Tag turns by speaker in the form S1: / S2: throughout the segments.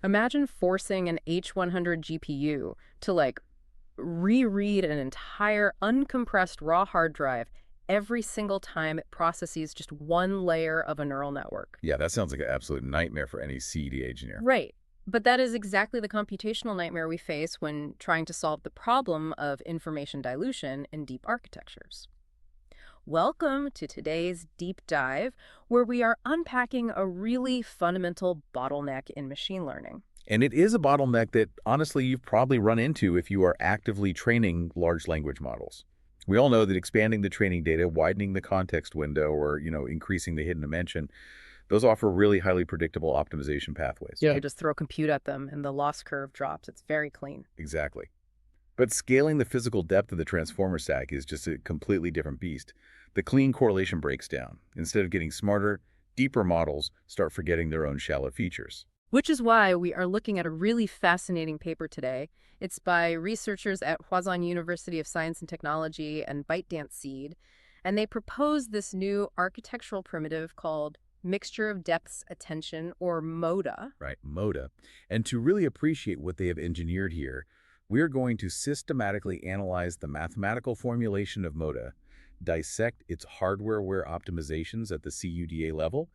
S1: Imagine forcing an H100 GPU to reread an entire uncompressed raw hard drive every single time it processes just one layer of a neural network.
S2: Yeah, that sounds like an absolute nightmare for any CED engineer.
S1: Right. But that is exactly the computational nightmare we face when trying to solve the problem of information dilution in deep architectures. Welcome to today's deep dive, where we are unpacking a really fundamental bottleneck in machine learning.
S2: And it is a bottleneck that, honestly, you've probably run into if you are actively training large language models. We all know that expanding the training data, widening the context window, or, increasing the hidden dimension, those offer really highly predictable optimization pathways.
S1: Yeah. You just throw compute at them and the loss curve drops. It's very clean.
S2: Exactly. But scaling the physical depth of the transformer stack is just a completely different beast. The clean correlation breaks down. Instead of getting smarter, deeper models start forgetting their own shallow features.
S1: Which is why we are looking at a really fascinating paper today. It's by researchers at Huazan University of Science and Technology and ByteDance Seed, and they propose this new architectural primitive called Mixture of Depths Attention, or MODA.
S2: Right, MODA. And to really appreciate what they have engineered here, we're going to systematically analyze the mathematical formulation of MODA, dissect its hardware-aware optimizations at the CUDA level,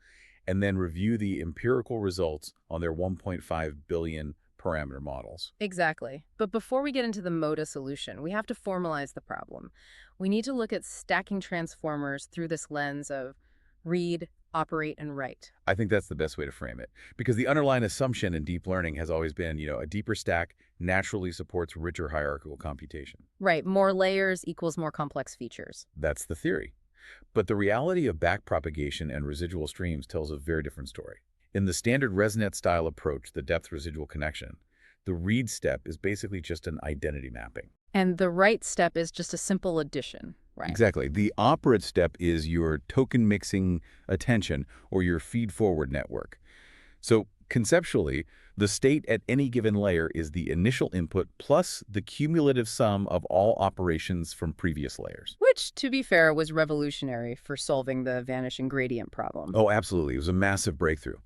S2: and then review the empirical results on their 1.5 billion parameter models.
S1: Exactly. But before we get into the MODA solution, we have to formalize the problem. We need to look at stacking transformers through this lens of read, operate, and write.
S2: I think that's the best way to frame it, because the underlying assumption in deep learning has always been, a deeper stack naturally supports richer hierarchical computation.
S1: Right, more layers equals more complex features.
S2: That's the theory. But the reality of backpropagation and residual streams tells a very different story. In the standard ResNet-style approach, the depth residual connection, the read step is basically just an identity mapping.
S1: And the write step is just a simple addition, right?
S2: Exactly. The operate step is your token mixing attention or your feed-forward network. So conceptually, the state at any given layer is the initial input plus the cumulative sum of all operations from previous layers.
S1: Which, to be fair, was revolutionary for solving the vanishing gradient problem.
S2: Oh, absolutely. It was a massive breakthrough.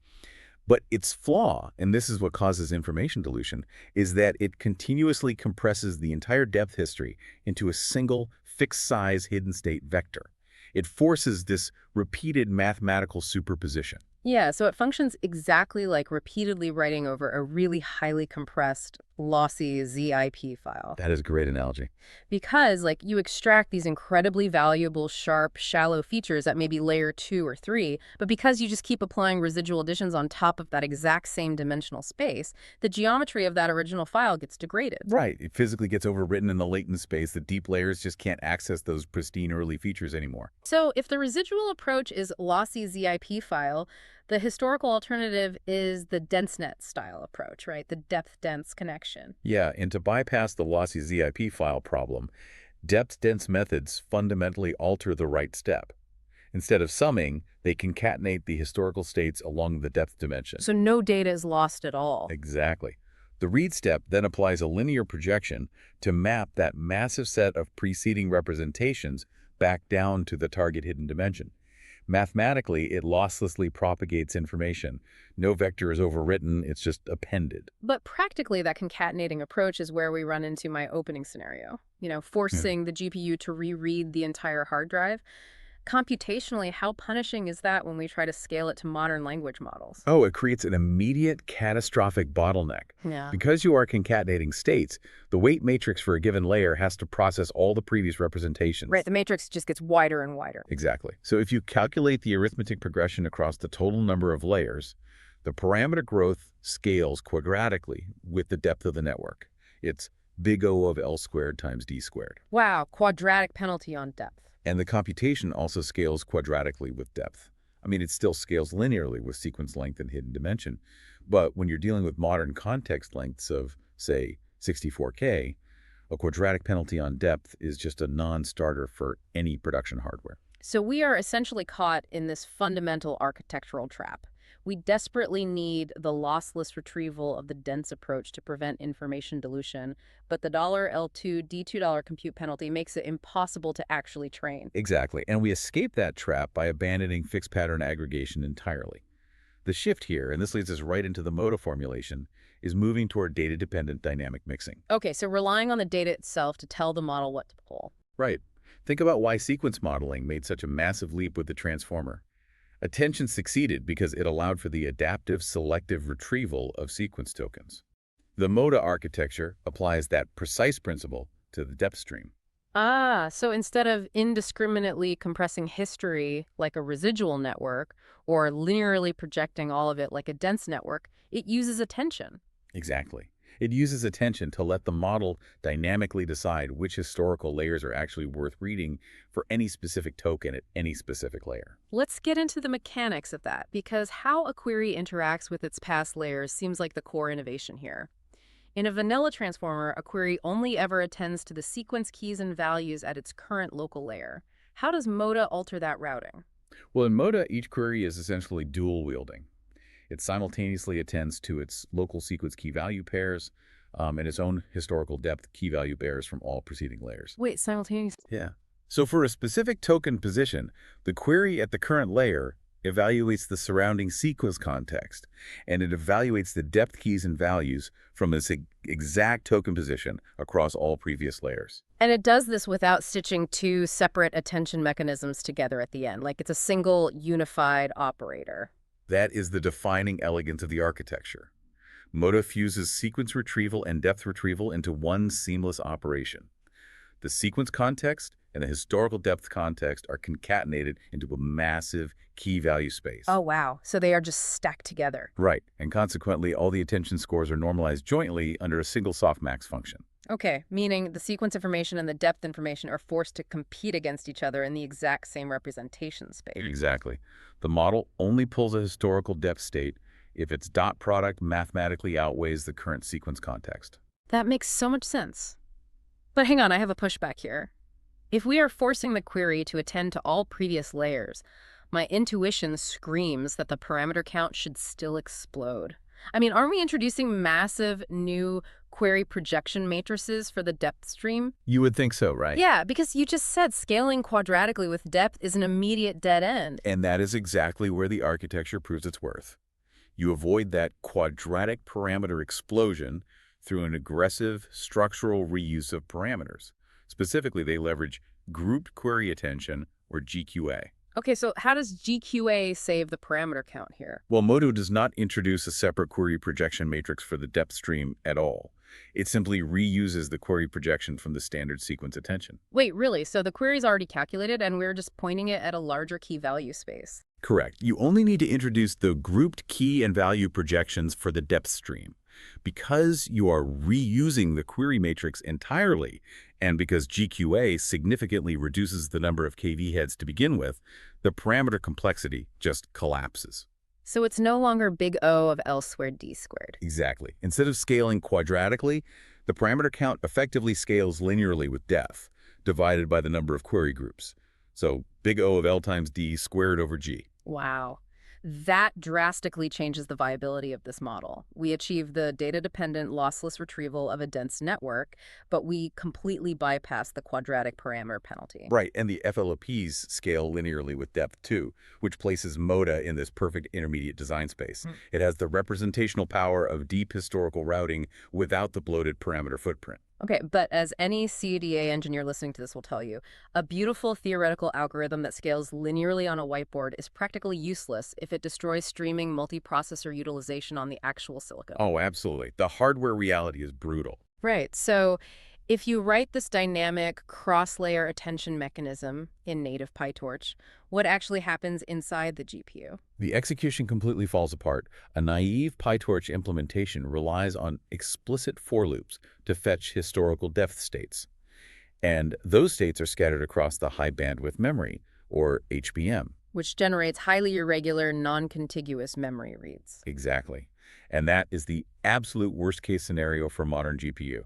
S2: But its flaw, and this is what causes information dilution, is that it continuously compresses the entire depth history into a single fixed-size hidden state vector. It forces this repeated mathematical superposition.
S1: Yeah, so it functions exactly like repeatedly writing over a really highly compressed, lossy ZIP file.
S2: That is a great analogy.
S1: Because, you extract these incredibly valuable, sharp, shallow features at maybe layer 2 or 3, but because you just keep applying residual additions on top of that exact same dimensional space, the geometry of that original file gets degraded.
S2: Right. It physically gets overwritten in the latent space. The deep layers just can't access those pristine early features anymore.
S1: So if the residual approach is lossy ZIP file, the historical alternative is the DenseNet style approach, right? The depth-dense connection.
S2: Yeah, and to bypass the lossy ZIP file problem, depth-dense methods fundamentally alter the right step. Instead of summing, they concatenate the historical states along the depth dimension.
S1: So no data is lost at all.
S2: Exactly. The read step then applies a linear projection to map that massive set of preceding representations back down to the target hidden dimension. Mathematically, it losslessly propagates information. No vector is overwritten, it's just appended.
S1: But practically, that concatenating approach is where we run into my opening scenario. Forcing the GPU to reread the entire hard drive. Computationally, how punishing is that when we try to scale it to modern language models?
S2: Oh, it creates an immediate catastrophic bottleneck.
S1: Yeah.
S2: Because you are concatenating states, the weight matrix for a given layer has to process all the previous representations.
S1: Right, the matrix just gets wider and wider.
S2: Exactly. So if you calculate the arithmetic progression across the total number of layers, the parameter growth scales quadratically with the depth of the network. It's big O of L squared times D squared.
S1: Wow, quadratic penalty on depth.
S2: And the computation also scales quadratically with depth. I mean, it still scales linearly with sequence length and hidden dimension. But when you're dealing with modern context lengths of, say, 64K, a quadratic penalty on depth is just a non-starter for any production hardware.
S1: So we are essentially caught in this fundamental architectural trap. We desperately need the lossless retrieval of the dense approach to prevent information dilution, but the $L2 D2 compute penalty makes it impossible to actually train.
S2: Exactly, and we escape that trap by abandoning fixed pattern aggregation entirely. The shift here, and this leads us right into the moda formulation, is moving toward data-dependent dynamic mixing.
S1: Okay, so relying on the data itself to tell the model what to pull.
S2: Right. Think about why sequence modeling made such a massive leap with the transformer. Attention succeeded because it allowed for the adaptive selective retrieval of sequence tokens. The moda architecture applies that precise principle to the depth stream.
S1: Ah, so instead of indiscriminately compressing history like a residual network or linearly projecting all of it like a dense network, it uses attention.
S2: Exactly. It uses attention to let the model dynamically decide which historical layers are actually worth reading for any specific token at any specific layer.
S1: Let's get into the mechanics of that, because how a query interacts with its past layers seems like the core innovation here. In a vanilla transformer, a query only ever attends to the sequence keys and values at its current local layer. How does Moda alter that routing?
S2: Well, in Moda, each query is essentially dual-wielding. It simultaneously attends to its local sequence key value pairs and its own historical depth key value pairs from all preceding layers.
S1: Wait, simultaneous?
S2: Yeah. So for a specific token position, the query at the current layer evaluates the surrounding sequence context, and it evaluates the depth keys and values from its exact token position across all previous layers.
S1: And it does this without stitching two separate attention mechanisms together at the end, like it's a single unified operator.
S2: That is the defining elegance of the architecture. Moda fuses sequence retrieval and depth retrieval into one seamless operation. The sequence context and the historical depth context are concatenated into a massive key value space.
S1: Oh, wow. So they are just stacked together.
S2: Right, and consequently, all the attention scores are normalized jointly under a single softmax function.
S1: Okay, meaning the sequence information and the depth information are forced to compete against each other in the exact same representation space.
S2: Exactly. The model only pulls a historical depth state if its dot product mathematically outweighs the current sequence context.
S1: That makes so much sense. But hang on, I have a pushback here. If we are forcing the query to attend to all previous layers, my intuition screams that the parameter count should still explode. I mean, aren't we introducing massive new query projection matrices for the depth stream?
S2: You would think so, right?
S1: Yeah, because you just said scaling quadratically with depth is an immediate dead end.
S2: And that is exactly where the architecture proves its worth. You avoid that quadratic parameter explosion through an aggressive structural reuse of parameters. Specifically, they leverage grouped query attention, or GQA.
S1: Okay, so how does GQA save the parameter count here?
S2: Well, Modo does not introduce a separate query projection matrix for the depth stream at all. It simply reuses the query projection from the standard sequence attention.
S1: Wait, really? So the query's already calculated and we're just pointing it at a larger key value space?
S2: Correct. You only need to introduce the grouped key and value projections for the depth stream. Because you are reusing the query matrix entirely, and because GQA significantly reduces the number of KV heads to begin with, the parameter complexity just collapses.
S1: So it's no longer big O of L squared D squared.
S2: Exactly. Instead of scaling quadratically, the parameter count effectively scales linearly with depth, divided by the number of query groups. So big O of L times D squared over G.
S1: Wow. That drastically changes the viability of this model. We achieve the data-dependent lossless retrieval of a dense network, but we completely bypass the quadratic parameter penalty.
S2: Right, and the FLOPs scale linearly with depth too, which places Moda in this perfect intermediate design space. It has the representational power of deep historical routing without the bloated parameter footprint.
S1: Okay, but as any CADA engineer listening to this will tell you, a beautiful theoretical algorithm that scales linearly on a whiteboard is practically useless if it destroys streaming multiprocessor utilization on the actual silicon.
S2: Oh, absolutely. The hardware reality is brutal.
S1: Right, so if you write this dynamic cross-layer attention mechanism in native PyTorch, what actually happens inside the GPU?
S2: The execution completely falls apart. A naive PyTorch implementation relies on explicit for loops to fetch historical depth states. And those states are scattered across the high bandwidth memory, or HBM.
S1: Which generates highly irregular, non-contiguous memory reads.
S2: Exactly. And that is the absolute worst-case scenario for modern GPU.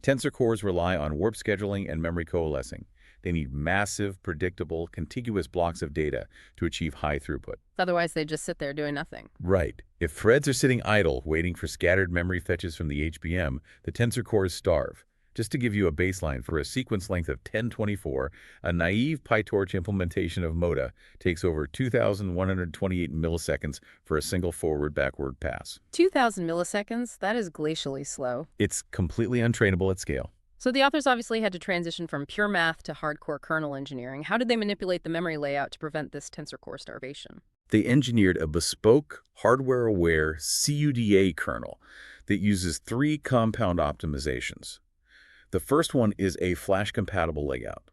S2: Tensor cores rely on warp scheduling and memory coalescing. They need massive, predictable, contiguous blocks of data to achieve high throughput.
S1: Otherwise, they just sit there doing nothing.
S2: Right. If threads are sitting idle, waiting for scattered memory fetches from the HBM, the tensor cores starve. Just to give you a baseline, for a sequence length of 1024, a naive PyTorch implementation of MODA takes over 2,128 milliseconds for a single forward-backward pass.
S1: 2,000 milliseconds? That is glacially slow.
S2: It's completely untrainable at scale.
S1: So the authors obviously had to transition from pure math to hardcore kernel engineering. How did they manipulate the memory layout to prevent this tensor core starvation?
S2: They engineered a bespoke, hardware-aware CUDA kernel that uses 3 compound optimizations. The first one is a flash-compatible layout.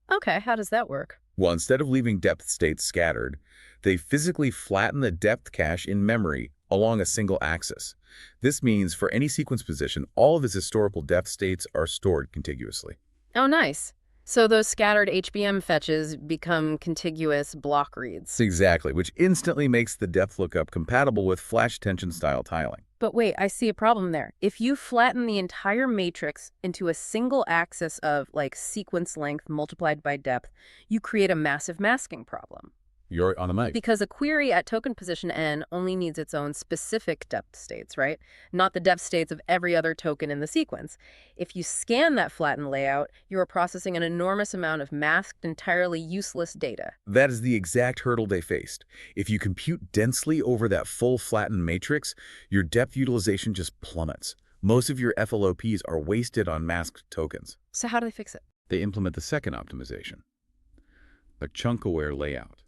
S1: Okay, how does that work?
S2: Well, instead of leaving depth states scattered, they physically flatten the depth cache in memory along a single axis. This means for any sequence position, all of its historical depth states are stored contiguously.
S1: Oh, nice. So those scattered HBM fetches become contiguous block reads.
S2: Exactly, which instantly makes the depth lookup compatible with flash attention style tiling.
S1: But wait, I see a problem there. If you flatten the entire matrix into a single axis of, like, sequence length multiplied by depth, you create a massive masking problem.
S2: You're on the mic.
S1: Because a query at token position n only needs its own specific depth states, right? Not the depth states of every other token in the sequence. If you scan that flattened layout, you are processing an enormous amount of masked, entirely useless data.
S2: That is the exact hurdle they faced. If you compute densely over that full flattened matrix, your depth utilization just plummets. Most of your FLOPs are wasted on masked tokens.
S1: So how do they fix it?
S2: They implement the second optimization, a chunk-aware layout.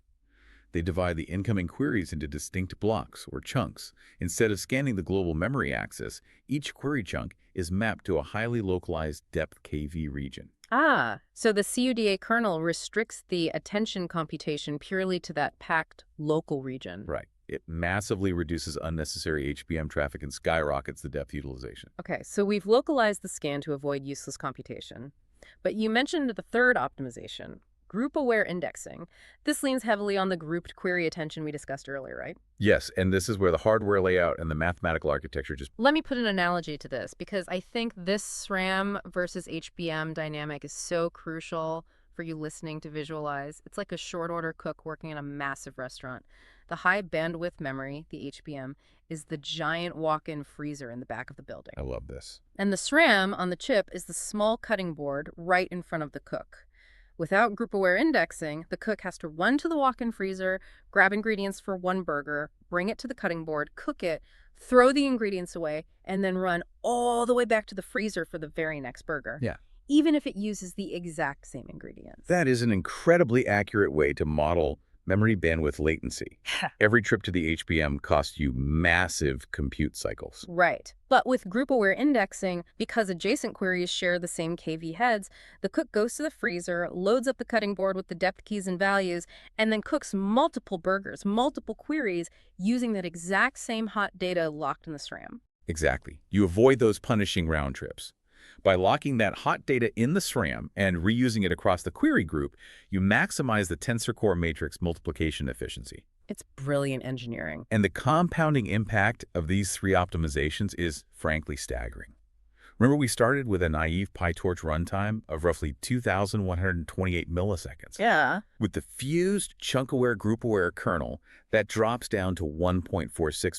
S2: They divide the incoming queries into distinct blocks, or chunks. Instead of scanning the global memory axis, each query chunk is mapped to a highly localized depth KV region.
S1: Ah, so the CUDA kernel restricts the attention computation purely to that packed local region.
S2: Right. It massively reduces unnecessary HBM traffic and skyrockets the depth utilization.
S1: Okay, so we've localized the scan to avoid useless computation. But you mentioned the third optimization, group-aware indexing. This leans heavily on the grouped query attention we discussed earlier, right?
S2: Yes, and this is where the hardware layout and the mathematical architecture just...
S1: Let me put an analogy to this, because I think this SRAM versus HBM dynamic is so crucial for you listening to visualize. It's like a short-order cook working in a massive restaurant. The high-bandwidth memory, the HBM, is the giant walk-in freezer in the back of the building.
S2: I love this.
S1: And the SRAM on the chip is the small cutting board right in front of the cook. Without group-aware indexing, the cook has to run to the walk-in freezer, grab ingredients for one burger, bring it to the cutting board, cook it, throw the ingredients away, and then run all the way back to the freezer for the very next burger.
S2: Yeah.
S1: Even if it uses the exact same ingredients.
S2: That is an incredibly accurate way to model memory bandwidth latency. Every trip to the HBM costs you massive compute cycles.
S1: Right. But with group-aware indexing, because adjacent queries share the same KV heads, the cook goes to the freezer, loads up the cutting board with the depth keys and values, and then cooks multiple burgers, multiple queries, using that exact same hot data locked in the SRAM.
S2: Exactly. You avoid those punishing round trips. By locking that hot data in the SRAM and reusing it across the query group, you maximize the tensor core matrix multiplication efficiency.
S1: It's brilliant engineering.
S2: And the compounding impact of these 3 optimizations is frankly staggering. Remember, we started with a naive PyTorch runtime of roughly 2,128 milliseconds.
S1: Yeah.
S2: With the fused chunk-aware, group-aware kernel, that drops down to 1.46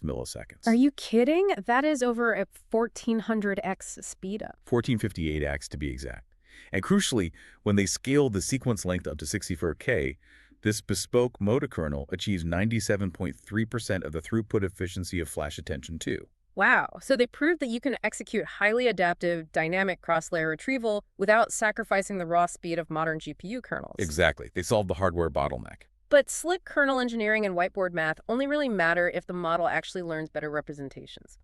S2: milliseconds.
S1: Are you kidding? That is over a 1400x speed up.
S2: 1458x to be exact. And crucially, when they scaled the sequence length up to 64K, this bespoke MODA kernel achieves 97.3% of the throughput efficiency of flash attention too.
S1: Wow. So they proved that you can execute highly adaptive, dynamic cross-layer retrieval without sacrificing the raw speed of modern GPU kernels.
S2: Exactly. They solved the hardware bottleneck.
S1: But slick kernel engineering and whiteboard math only really matter if the model actually learns better representations.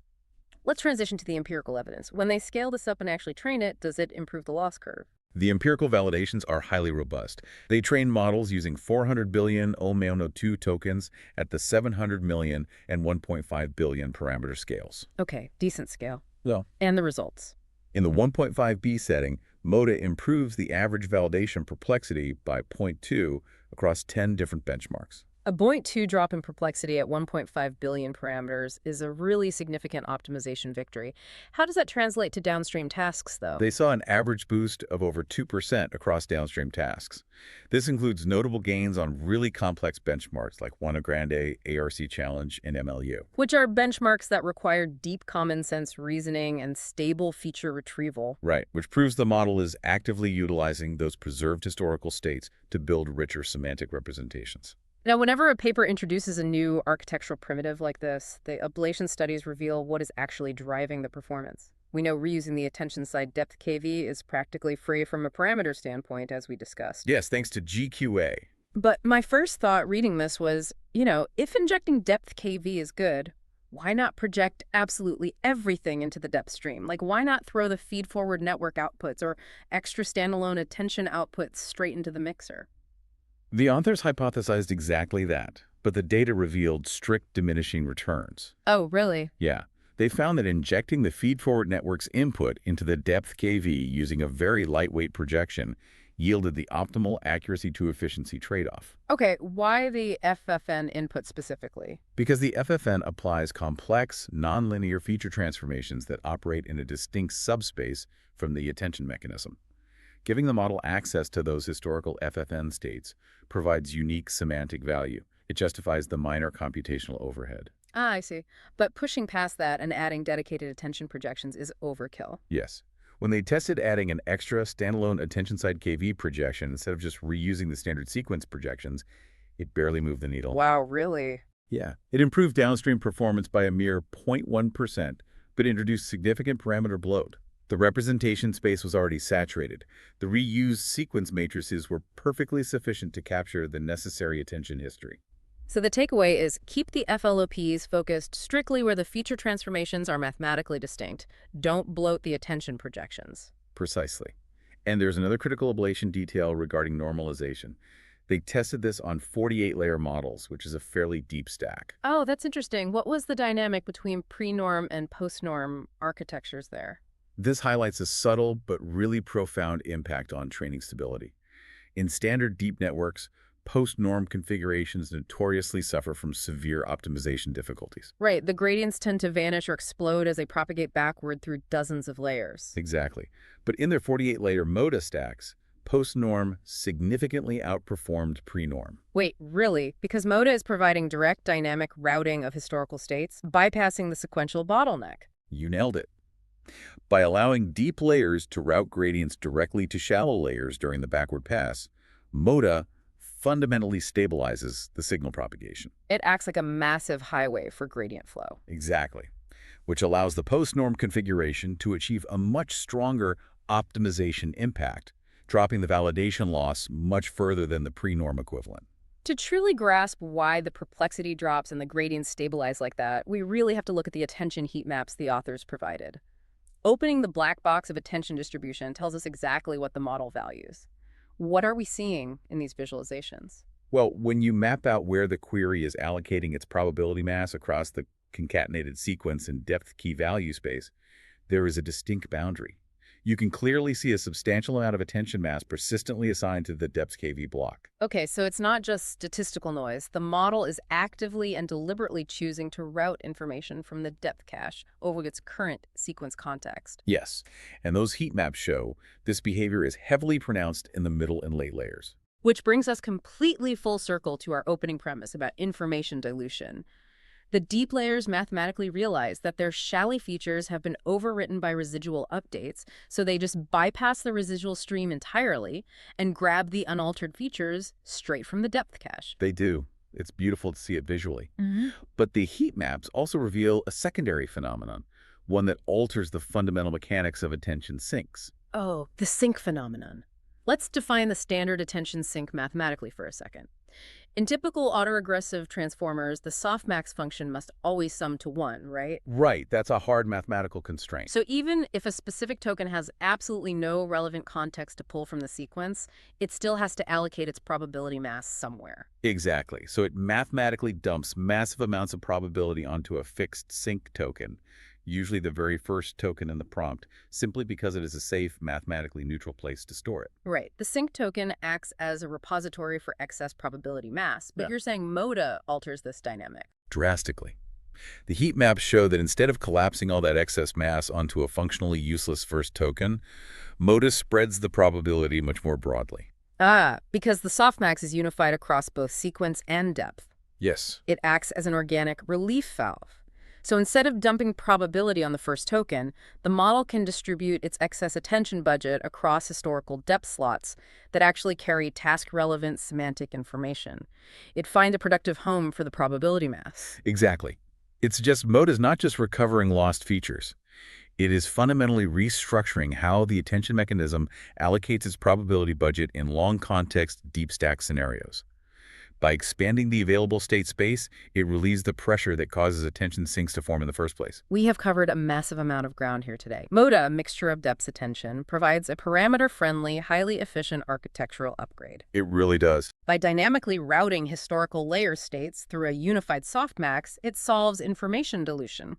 S1: Let's transition to the empirical evidence. When they scale this up and actually train it, does it improve the loss curve?
S2: The empirical validations are highly robust. They train models using 400 billion Omeono2 tokens at the 700 million and 1.5 billion parameter scales.
S1: Okay, decent scale.
S2: So,
S1: And the results?
S2: in the 1.5B setting, MODA improves the average validation perplexity by 0.2 across 10 different benchmarks.
S1: A 0.2 drop in perplexity at 1.5 billion parameters is a really significant optimization victory. How does that translate to downstream tasks, though?
S2: They saw an average boost of over 2% across downstream tasks. This includes notable gains on really complex benchmarks like Wanna Grande, ARC Challenge, and MLU.
S1: Which are benchmarks that require deep common sense reasoning and stable feature retrieval.
S2: Right, which proves the model is actively utilizing those preserved historical states to build richer semantic representations.
S1: Now, whenever a paper introduces a new architectural primitive like this, the ablation studies reveal what is actually driving the performance. We know reusing the attention side depth KV is practically free from a parameter standpoint, as we discussed.
S2: Yes, thanks to GQA.
S1: But my first thought reading this was, if injecting depth KV is good, why not project absolutely everything into the depth stream? Like, why not throw the feed-forward network outputs or extra standalone attention outputs straight into the mixer?
S2: The authors hypothesized exactly that, but the data revealed strict diminishing returns.
S1: Oh, really?
S2: Yeah, they found that injecting the feed-forward network's input into the depth KV using a very lightweight projection yielded the optimal accuracy-to-efficiency trade-off.
S1: Okay, why the FFN input specifically?
S2: Because the FFN applies complex, nonlinear feature transformations that operate in a distinct subspace from the attention mechanism. Giving the model access to those historical FFN states provides unique semantic value. It justifies the minor computational overhead.
S1: Ah, I see. But pushing past that and adding dedicated attention projections is overkill.
S2: Yes. When they tested adding an extra standalone attention-side KV projection instead of just reusing the standard sequence projections, it barely moved the needle.
S1: Wow, really?
S2: Yeah. It improved downstream performance by a mere 0.1%, but introduced significant parameter bloat. The representation space was already saturated. The reused sequence matrices were perfectly sufficient to capture the necessary attention history.
S1: So the takeaway is keep the FLOPs focused strictly where the feature transformations are mathematically distinct. Don't bloat the attention projections.
S2: Precisely. And there's another critical ablation detail regarding normalization. They tested this on 48-layer models, which is a fairly deep stack.
S1: Oh, that's interesting. What was the dynamic between pre-norm and post-norm architectures there?
S2: This highlights a subtle but really profound impact on training stability. In standard deep networks, post-norm configurations notoriously suffer from severe optimization difficulties.
S1: Right, the gradients tend to vanish or explode as they propagate backward through dozens of layers.
S2: Exactly. But in their 48-layer MODA stacks, post-norm significantly outperformed pre-norm.
S1: Wait, really? Because MODA is providing direct dynamic routing of historical states, bypassing the sequential bottleneck.
S2: You nailed it. By allowing deep layers to route gradients directly to shallow layers during the backward pass, MODA fundamentally stabilizes the signal propagation.
S1: It acts like a massive highway for gradient flow.
S2: Exactly. Which allows the post-norm configuration to achieve a much stronger optimization impact, dropping the validation loss much further than the pre-norm equivalent.
S1: To truly grasp why the perplexity drops and the gradients stabilize like that, we really have to look at the attention heat maps the authors provided. Opening the black box of attention distribution tells us exactly what the model values. What are we seeing in these visualizations?
S2: Well, when you map out where the query is allocating its probability mass across the concatenated sequence and depth key value space, there is a distinct boundary. You can clearly see a substantial amount of attention mass persistently assigned to the depth KV block.
S1: Okay, so it's not just statistical noise. The model is actively and deliberately choosing to route information from the depth cache over its current sequence context.
S2: Yes, and those heat maps show this behavior is heavily pronounced in the middle and late layers.
S1: Which brings us completely full circle to our opening premise about information dilution. The deep layers mathematically realize that their shallow features have been overwritten by residual updates, so they just bypass the residual stream entirely and grab the unaltered features straight from the depth cache.
S2: They do. It's beautiful to see it visually. But the heat maps also reveal a secondary phenomenon, one that alters the fundamental mechanics of attention sinks.
S1: Oh, the sink phenomenon. Let's define the standard attention sink mathematically for a second. In typical autoregressive transformers, the softmax function must always sum to 1, right?
S2: Right, that's a hard mathematical constraint.
S1: So even if a specific token has absolutely no relevant context to pull from the sequence, it still has to allocate its probability mass somewhere.
S2: Exactly. So it mathematically dumps massive amounts of probability onto a fixed sink token, usually the very first token in the prompt, simply because it is a safe, mathematically neutral place to store it.
S1: Right. The sync token acts as a repository for excess probability mass, but
S2: Yeah.
S1: you're saying MODA alters this dynamic.
S2: Drastically. The heat maps show that instead of collapsing all that excess mass onto a functionally useless first token, Modus spreads the probability much more broadly.
S1: Because the softmax is unified across both sequence and depth.
S2: Yes.
S1: It acts as an organic relief valve. So instead of dumping probability on the first token, the model can distribute its excess attention budget across historical depth slots that actually carry task-relevant semantic information. It finds a productive home for the probability mass.
S2: Exactly. It's just Mode is not just recovering lost features. It is fundamentally restructuring how the attention mechanism allocates its probability budget in long context, deep stack scenarios. By expanding the available state space, it relieves the pressure that causes attention sinks to form in the first place.
S1: We have covered a massive amount of ground here today. MODA, a mixture of depths attention, provides a parameter-friendly, highly efficient architectural upgrade.
S2: It really does.
S1: By dynamically routing historical layer states through a unified softmax, it solves information dilution.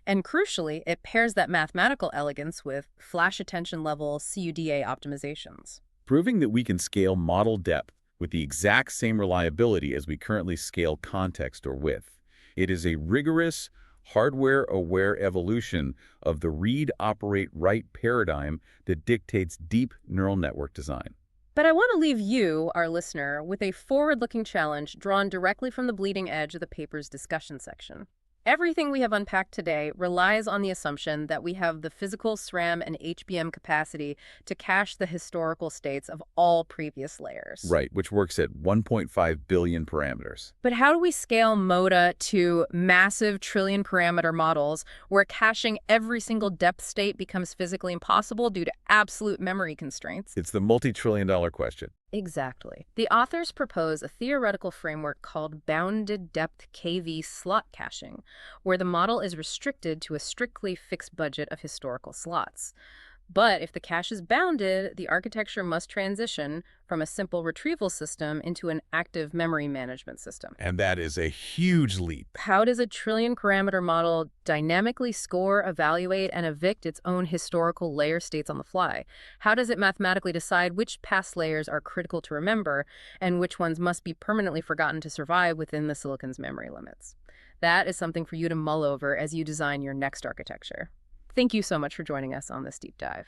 S1: And crucially, it pairs that mathematical elegance with flash attention level CUDA optimizations.
S2: Proving that we can scale model depth with the exact same reliability as we currently scale context or width. It is a rigorous, hardware-aware evolution of the read-operate-write paradigm that dictates deep neural network design.
S1: But I want to leave you, our listener, with a forward-looking challenge drawn directly from the bleeding edge of the paper's discussion section. Everything we have unpacked today relies on the assumption that we have the physical SRAM and HBM capacity to cache the historical states of all previous layers.
S2: Right, which works at 1.5 billion parameters.
S1: But how do we scale MODA to massive trillion parameter models where caching every single depth state becomes physically impossible due to absolute memory constraints?
S2: It's the multi-trillion-dollar question.
S1: Exactly. The authors propose a theoretical framework called bounded depth KV slot caching, where the model is restricted to a strictly fixed budget of historical slots. But if the cache is bounded, the architecture must transition from a simple retrieval system into an active memory management system.
S2: And that is a huge leap.
S1: How does a trillion parameter model dynamically score, evaluate, and evict its own historical layer states on the fly? How does it mathematically decide which past layers are critical to remember and which ones must be permanently forgotten to survive within the silicon's memory limits? That is something for you to mull over as you design your next architecture. Thank you so much for joining us on this deep dive.